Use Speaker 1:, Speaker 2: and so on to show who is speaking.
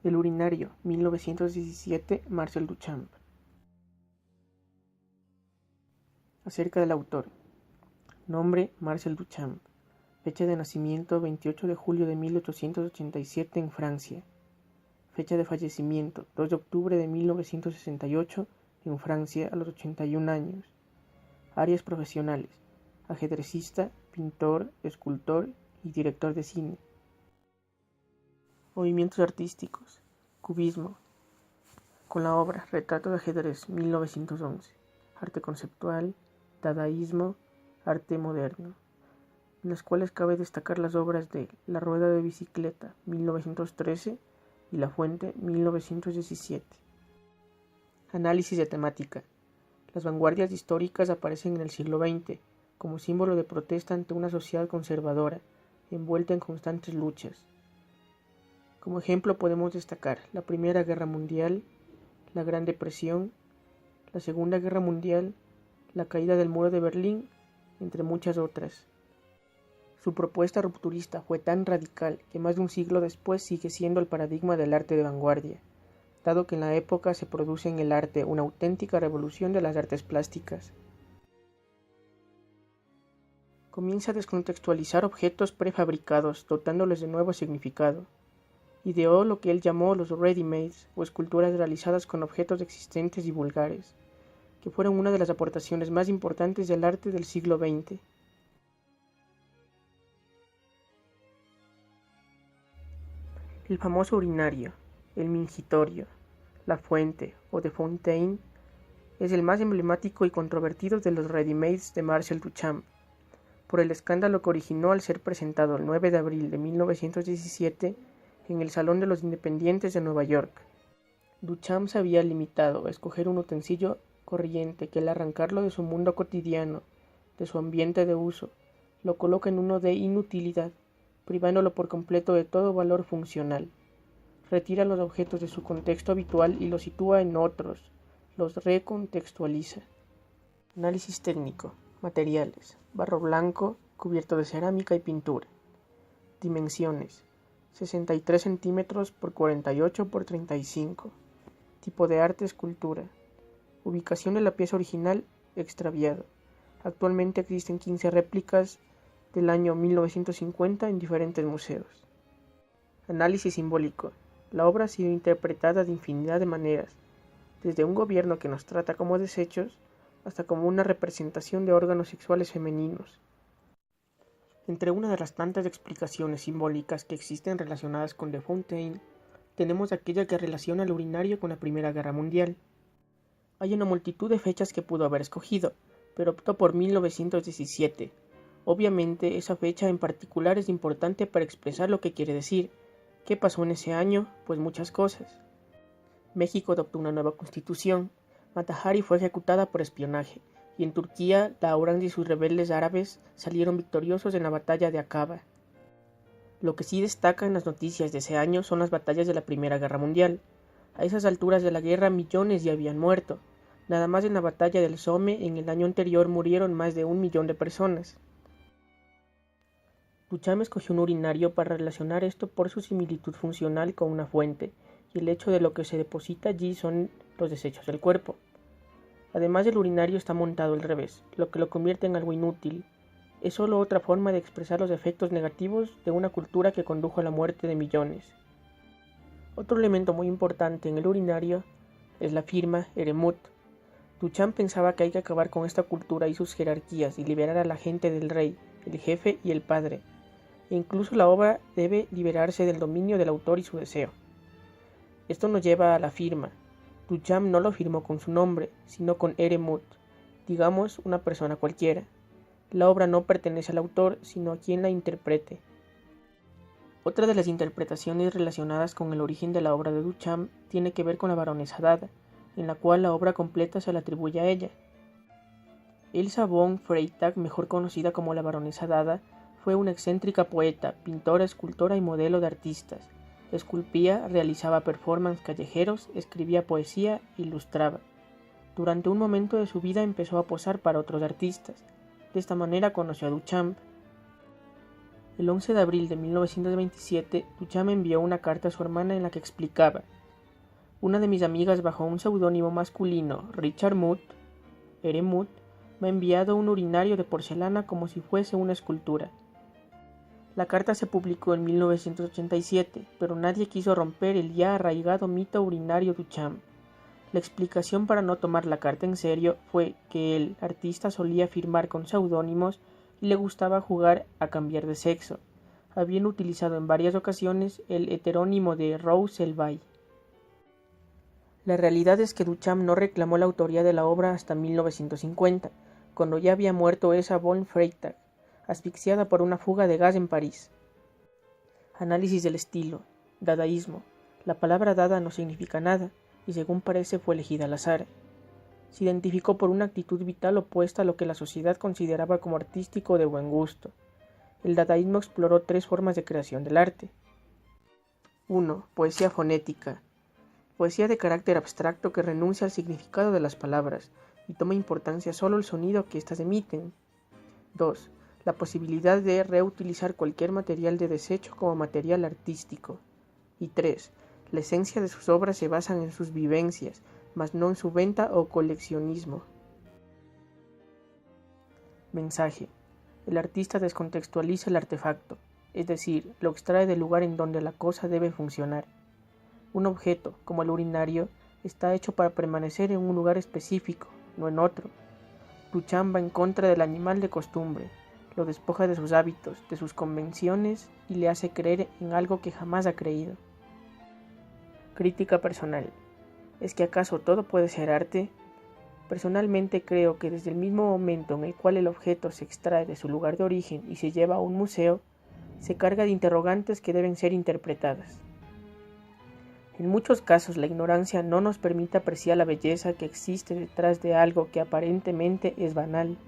Speaker 1: El urinario, 1917, Marcel Duchamp. Acerca del autor. Nombre, Marcel Duchamp. Fecha de nacimiento, 28 de julio de 1887 en Francia. Fecha de fallecimiento, 2 de octubre de 1968 en Francia a los 81 años. Áreas profesionales: ajedrecista, pintor, escultor y director de cine. Movimientos artísticos: cubismo, con la obra Retrato de ajedrez, 1911. Arte conceptual, dadaísmo, arte moderno, en las cuales cabe destacar las obras de La rueda de bicicleta, 1913, y La fuente, 1917. Análisis de temática. Las vanguardias históricas aparecen en el siglo XX como símbolo de protesta ante una sociedad conservadora, envuelta en constantes luchas. Como ejemplo podemos destacar la Primera Guerra Mundial, la Gran Depresión, la Segunda Guerra Mundial, la caída del Muro de Berlín, entre muchas otras. Su propuesta rupturista fue tan radical que más de un siglo después sigue siendo el paradigma del arte de vanguardia, dado que en la época se produce en el arte una auténtica revolución de las artes plásticas. Comienza a descontextualizar objetos prefabricados, dotándoles de nuevo significado. Ideó lo que él llamó los ready-mades, o esculturas realizadas con objetos existentes y vulgares, que fueron una de las aportaciones más importantes del arte del siglo XX. El famoso urinario, el mingitorio, la fuente o de Fontaine es el más emblemático y controvertido de los ready-mades de Marcel Duchamp, por el escándalo que originó al ser presentado el 9 de abril de 1917 en el Salón de los Independientes de Nueva York. Duchamp se había limitado a escoger un utensilio corriente que al arrancarlo de su mundo cotidiano, de su ambiente de uso, lo coloca en uno de inutilidad, privándolo por completo de todo valor funcional. Retira los objetos de su contexto habitual y los sitúa en otros, los recontextualiza. Análisis técnico. Materiales: barro blanco, cubierto de cerámica y pintura. Dimensiones: 63 centímetros por 48 por 35. Tipo de arte: escultura. Ubicación de la pieza original: extraviado. Actualmente existen 15 réplicas del año 1950 en diferentes museos. Análisis simbólico. La obra ha sido interpretada de infinidad de maneras, desde un gobierno que nos trata como desechos, hasta como una representación de órganos sexuales femeninos. Entre una de las tantas explicaciones simbólicas que existen relacionadas con de Fontaine, tenemos aquella que relaciona el urinario con la Primera Guerra Mundial. Hay una multitud de fechas que pudo haber escogido, pero optó por 1917. Obviamente, esa fecha en particular es importante para expresar lo que quiere decir. ¿Qué pasó en ese año? Pues muchas cosas. México adoptó una nueva constitución, Mata Hari fue ejecutada por espionaje, y en Turquía, Davran y sus rebeldes árabes salieron victoriosos en la batalla de Akaba. Lo que sí destaca en las noticias de ese año son las batallas de la Primera Guerra Mundial. A esas alturas de la guerra millones ya habían muerto. Nada más en la batalla del Somme en el año anterior murieron más de 1 millón de personas. Duchamp escogió un urinario para relacionar esto por su similitud funcional con una fuente, y el hecho de lo que se deposita allí son los desechos del cuerpo. Además, el urinario está montado al revés, lo que lo convierte en algo inútil. Es solo otra forma de expresar los efectos negativos de una cultura que condujo a la muerte de millones. Otro elemento muy importante en el urinario es la firma Eremut. Duchamp pensaba que hay que acabar con esta cultura y sus jerarquías y liberar a la gente del rey, el jefe y el padre. E incluso la obra debe liberarse del dominio del autor y su deseo. Esto nos lleva a la firma. Duchamp no lo firmó con su nombre, sino con Eremut, digamos una persona cualquiera. La obra no pertenece al autor, sino a quien la interprete. Otra de las interpretaciones relacionadas con el origen de la obra de Duchamp tiene que ver con la baronesa Dada, en la cual la obra completa se le atribuye a ella. Elsa von Freytag, mejor conocida como la baronesa Dada, fue una excéntrica poeta, pintora, escultora y modelo de artistas. Esculpía, realizaba performances callejeros, escribía poesía e ilustraba. Durante un momento de su vida empezó a posar para otros artistas. De esta manera conoció a Duchamp. El 11 de abril de 1927, Duchamp envió una carta a su hermana en la que explicaba: una de mis amigas bajo un seudónimo masculino, Richard Muth, Eremut, me ha enviado un urinario de porcelana como si fuese una escultura. La carta se publicó en 1987, pero nadie quiso romper el ya arraigado mito urinario Duchamp. La explicación para no tomar la carta en serio fue que el artista solía firmar con seudónimos y le gustaba jugar a cambiar de sexo, habiendo utilizado en varias ocasiones el heterónimo de Rose Elvay. La realidad es que Duchamp no reclamó la autoría de la obra hasta 1950, cuando ya había muerto Elsa von Freytag, asfixiada por una fuga de gas en París. Análisis del estilo. Dadaísmo. La palabra dada no significa nada, y según parece fue elegida al azar. Se identificó por una actitud vital opuesta a lo que la sociedad consideraba como artístico o de buen gusto. El dadaísmo exploró 3 formas de creación del arte. 1. Poesía fonética. Poesía de carácter abstracto que renuncia al significado de las palabras y toma importancia solo el sonido que éstas emiten. 2. La posibilidad de reutilizar cualquier material de desecho como material artístico. Y 3. La esencia de sus obras se basan en sus vivencias, mas no en su venta o coleccionismo. Mensaje. El artista descontextualiza el artefacto, es decir, lo extrae del lugar en donde la cosa debe funcionar. Un objeto, como el urinario, está hecho para permanecer en un lugar específico, no en otro. Duchamp va en contra del animal de costumbre, lo despoja de sus hábitos, de sus convenciones y le hace creer en algo que jamás ha creído. Crítica personal. ¿Es que acaso todo puede ser arte? Personalmente creo que desde el mismo momento en el cual el objeto se extrae de su lugar de origen y se lleva a un museo, se carga de interrogantes que deben ser interpretadas. En muchos casos la ignorancia no nos permite apreciar la belleza que existe detrás de algo que aparentemente es banal.